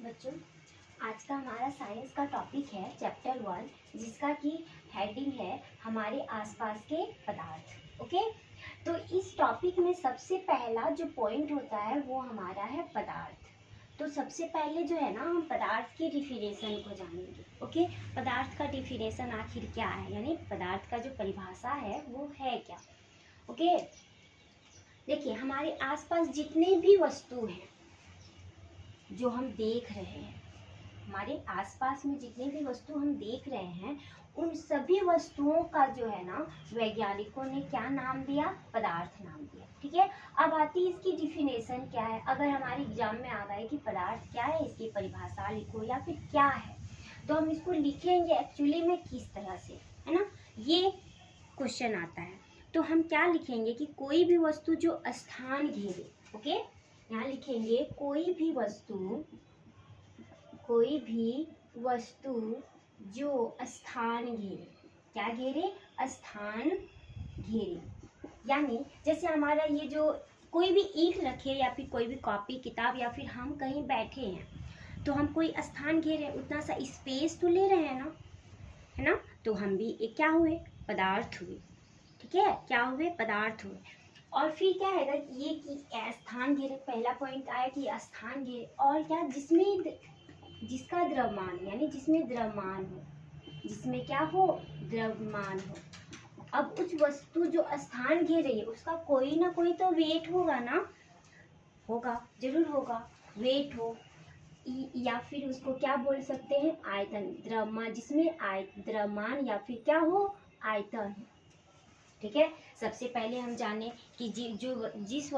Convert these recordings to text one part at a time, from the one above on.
बच्चों, आज का हमारा साइंस का टॉपिक है चैप्टर 1, जिसका कि हेडिंग है हमारे आसपास के पदार्थ। ओके, तो इस टॉपिक में सबसे पहला जो पॉइंट होता है वो हमारा है पदार्थ। तो सबसे पहले जो है ना, हम पदार्थ की डिफिनेशन को जानेंगे। ओके, पदार्थ का डिफिनेशन आखिर क्या है, यानी पदार्थ का जो परिभाषा है वो है क्या। ओके, देखिए हमारे आसपास जितने भी वस्तु हैं जो हम देख रहे हैं, हमारे आसपास में जितने भी वस्तु हम देख रहे हैं, उन सभी वस्तुओं का जो है ना, वैज्ञानिकों ने क्या नाम दिया? पदार्थ नाम दिया। ठीक है, अब आती है इसकी डिफिनेशन क्या है। अगर हमारे एग्जाम में आ गए कि पदार्थ क्या है, इसकी परिभाषा लिखो या फिर क्या है, तो हम इसको लिखेंगे एक्चुअली में किस तरह से, है ना, ये क्वेश्चन आता है। तो हम क्या लिखेंगे कि कोई भी वस्तु जो स्थान घेरे। ओके, यहाँ लिखेंगे कोई भी वस्तु जो स्थान घेरे। क्या घेरे? स्थान घेरे। यानी जैसे हमारा ये जो कोई भी ईंट रखे या फिर कोई भी कॉपी किताब या फिर हम कहीं बैठे हैं, तो हम कोई स्थान घेरे, उतना सा स्पेस तो ले रहे हैं ना, है ना, तो हम भी एक क्या हुए? पदार्थ हुए। ठीक है, क्या हुए? पदार्थ हुए। और फिर क्या है ये कि स्थान घेरे, पहला पॉइंट आया कि स्थान घेरे, और क्या? जिसका द्रव्यमान, यानी जिसमें द्रव्यमान हो, जिसमें क्या हो? द्रव्यमान हो। अब उस वस्तु जो स्थान घेर रही है उसका कोई ना कोई तो वेट होगा ना, होगा, जरूर होगा, वेट हो, या फिर उसको क्या बोल सकते हैं? आयतन। द्रव्यमान, जिसमें द्रव्यमान या फिर क्या हो? आयतन। ठीक है, सबसे पहले हम जाने कि जो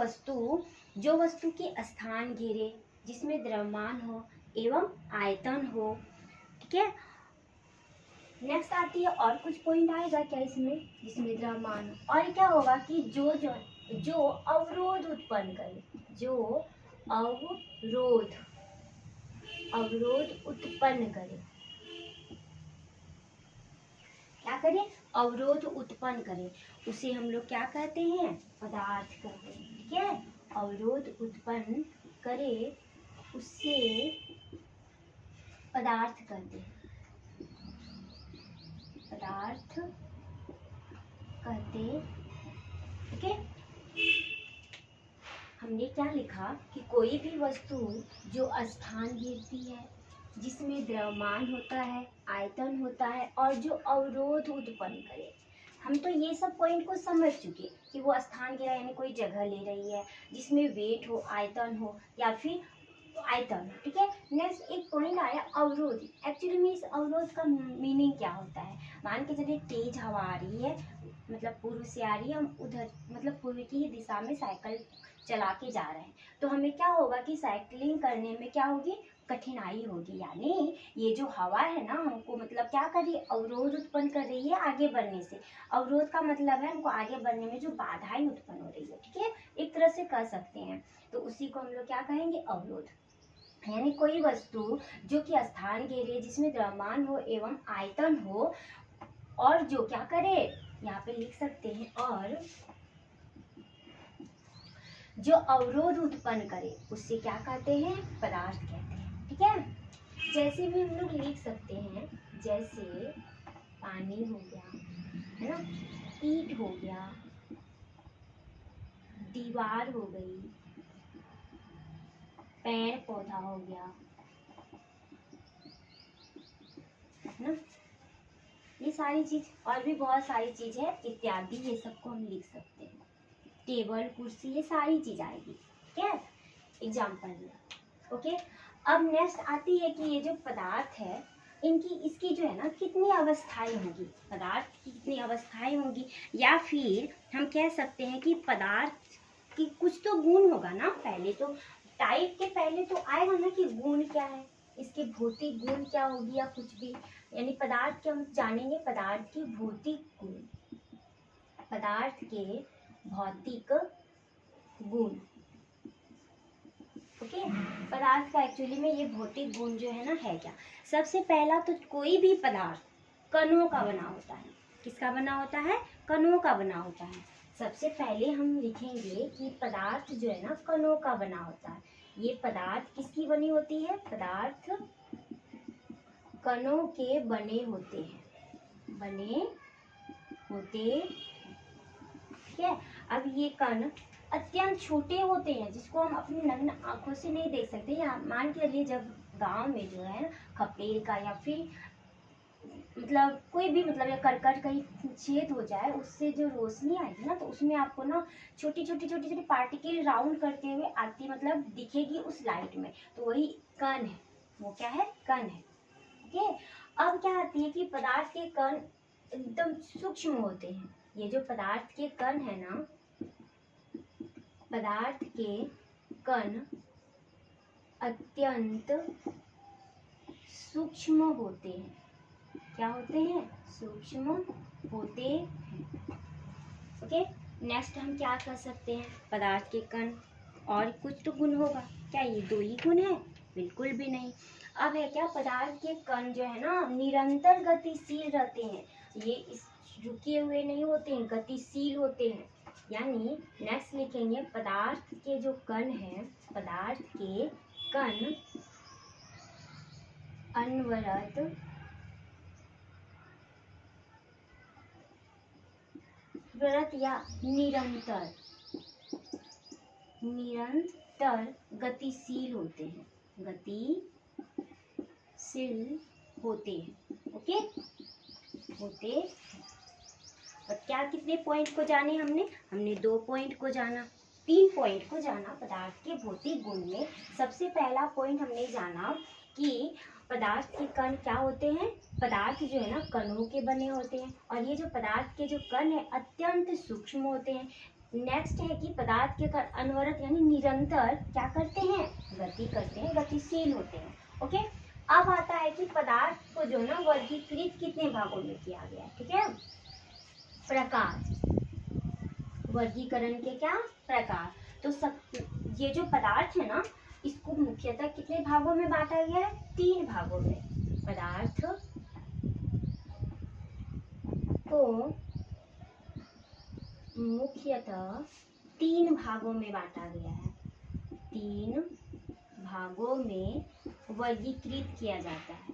वस्तु के स्थान घेरे, जिसमें द्रव्यमान हो एवं आयतन हो। ठीक है, नेक्स्ट आती है और कुछ पॉइंट आएगा क्या इसमें, जिसमें द्रव्यमान हो, और क्या होगा कि जो अवरोध उत्पन्न करे, जो अवरोध उत्पन्न करे, क्या करे? अवरोध उत्पन्न करे, उसे हम लोग क्या कहते हैं? पदार्थ कहते हैं। ठीक है, अवरोध उत्पन्न करे उससे पदार्थ कहते हैं, पदार्थ कहते। ठीक है, हमने क्या लिखा कि कोई भी वस्तु जो स्थान घेरती है, जिसमें द्रव्यमान होता है, आयतन होता है, और जो अवरोध उत्पन्न करे। हम तो ये सब पॉइंट को समझ चुके कि वो स्थान घेरा यानी कोई जगह ले रही है, जिसमें वेट हो, आयतन हो, या फिर आयतन। ठीक है, नेक्स्ट एक पॉइंट आया अवरोध। एक्चुअली में इस अवरोध का मीनिंग क्या होता है? मान के चलिए तेज हवा आ रही है, मतलब पूर्व से आ रही है, हम उधर मतलब पूर्व की ही दिशा में साइकिल चला के जा रहे हैं, तो हमें क्या होगा कि साइकिलिंग करने में क्या होगी? कठिनाई होगी। यानी ये जो हवा है ना, हमको मतलब क्या कर रही है? अवरोध उत्पन्न कर रही है आगे बढ़ने से। अवरोध का मतलब है हमको आगे बढ़ने में जो बाधाएं उत्पन्न हो रही है। ठीक है, एक तरह से कह सकते हैं, तो उसी को हम लोग क्या कहेंगे? अवरोध। यानी कोई वस्तु जो कि स्थान घेरे, जिसमें द्रव्यमान हो एवं आयतन हो, और जो क्या करे, यहाँ पे लिख सकते हैं, और जो अवरोध उत्पन्न करे, उससे क्या कहते हैं? पदार्थ कहते हैं। ठीक है, जैसे भी हम लोग लिख सकते हैं, जैसे पानी हो गया, है ना, ईंट हो गया, दीवार हो गई, पेड़ पौधा हो गया, है ना, ये सारी चीज, और भी बहुत सारी चीज है इत्यादि, ये सबको हम लिख सकते हैं। टेबल, कुर्सी, ये सारी चीज आएगी। ठीक है, एग्जाम्पल में। ओके, अब नेक्स्ट आती है कि ये जो पदार्थ है, इसकी जो है ना, कितनी अवस्थाएं होंगी? पदार्थ की कितनी अवस्थाएं होंगी, या फिर हम कह सकते हैं कि पदार्थ की कुछ तो गुण होगा ना। पहले तो टाइप के पहले तो आएगा ना कि गुण क्या है, इसके भौतिक गुण क्या होगी, या कुछ भी, यानी पदार्थ के हम जानेंगे पदार्थ की भौतिक गुण, पदार्थ के भौतिक गुण। ओके, पदार्थ का एक्चुअली में ये भौतिक गुण जो है ना, है क्या? सबसे पहला तो कोई भी पदार्थ कणों का बना होता है। किसका बना होता है? कणों का बना होता है। सबसे पहले हम लिखेंगे कि पदार्थ जो है ना, कणों का बना होता है। ये पदार्थ किसकी बनी होती है? पदार्थ कणों के बने होते हैं, ठीक है। अब ये कण अत्यंत छोटे होते हैं जिसको हम अपनी नग्न आंखों से नहीं देख सकते। या मान के चलिए जब गांव में जो है खपेर का या फिर मतलब कोई भी मतलब या करकट कहीं छेद हो जाए, उससे जो रोशनी आएगी ना, तो उसमें आपको ना छोटी छोटी पार्टिकल राउंड करते हुए आती मतलब दिखेगी उस लाइट में, तो वही कण है। वो क्या है? कण है। ओके। अब क्या आती है कि पदार्थ के कण एकदम सूक्ष्म होते हैं। ये जो पदार्थ के कण है ना, पदार्थ के कण अत्यंत सूक्ष्म होते हैं। क्या होते हैं? सूक्ष्म होते हैं। ओके। नेक्स्ट हम क्या कर सकते हैं? पदार्थ के कण और कुछ तो गुण होगा। क्या ये दो ही गुण है? बिल्कुल भी नहीं। अब है क्या, पदार्थ के कण जो है ना निरंतर गतिशील रहते हैं। ये इस रुके हुए नहीं होते हैं, गतिशील होते हैं। यानी नेक्स्ट लिखेंगे पदार्थ के जो कण हैं, पदार्थ के कण अनवरत या निरंतर गतिशील होते हैं, ओके होते हैं। और क्या कितने पॉइंट को जाने हमने 2 पॉइंट को जाना, 3 पॉइंट को जाना पदार्थ के भौतिक गुण में। सबसे पहला पॉइंट हमने जाना कि पदार्थ के कण क्या होते हैं? पदार्थ जो है ना कणों के बने होते हैं, और ये जो पदार्थ के जो कण है अत्यंत सूक्ष्म होते हैं। नेक्स्ट है कि पदार्थ के कण अनवरत यानी निरंतर क्या करते हैं? गति करते हैं, गतिशील होते हैं। ओके। अब आता है कि पदार्थ को जो ना वर्गीकृत कितने भागों में किया गया है, ठीक है। प्रकार, वर्गीकरण के क्या प्रकार। तो सब ये जो पदार्थ है ना, इसको मुख्यतः कितने भागों में बांटा गया है? 3 भागों में। पदार्थ को मुख्यतः 3 भागों में बांटा गया है। 3 भागों में वर्गीकृत किया जाता है,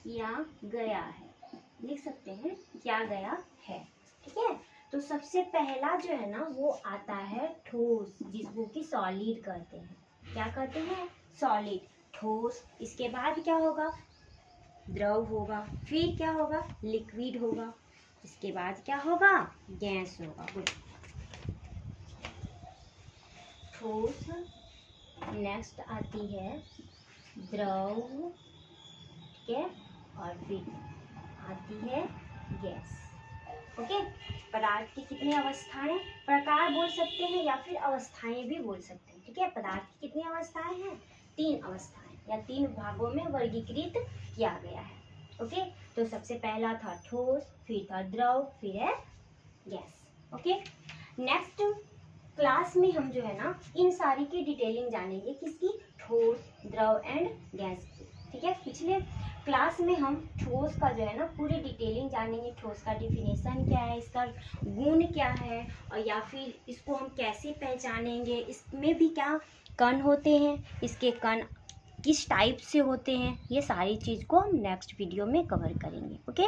किया गया है, लिख सकते हैं किया गया है, ठीक है। तो सबसे पहला जो है ना वो आता है ठोस, जिसको कि सॉलिड कहते हैं। क्या कहते हैं? सॉलिड, ठोस। इसके बाद क्या होगा? द्रव होगा। फिर क्या होगा? लिक्विड होगा। इसके बाद क्या होगा? गैस होगा। गुड। ठोस, नेक्स्ट आती है द्रव, ठीक है, और फिर आती है गैस। ओके। पदार्थ की कितनी अवस्थाएं, प्रकार बोल सकते हैं या फिर अवस्थाएं भी बोल सकते हैं, ठीक है। पदार्थ की कितनी अवस्थाएं हैं? 3 अवस्थाएं या 3 भागों में वर्गीकृत किया गया है। ओके। तो सबसे पहला था ठोस, फिर था द्रव, फिर है गैस। ओके। नेक्स्ट क्लास में हम जो है ना इन सारी की डिटेलिंग जानेंगे, किसकी? ठोस, द्रव एंड गैस, ठीक है। पिछले क्लास में हम ठोस का जो है ना पूरी डिटेलिंग जानेंगे। ठोस का डिफिनेशन क्या है, इसका गुण क्या है, और या फिर इसको हम कैसे पहचानेंगे, इसमें भी क्या कण होते हैं, इसके कण किस टाइप से होते हैं, ये सारी चीज़ को हम नेक्स्ट वीडियो में कवर करेंगे। ओके।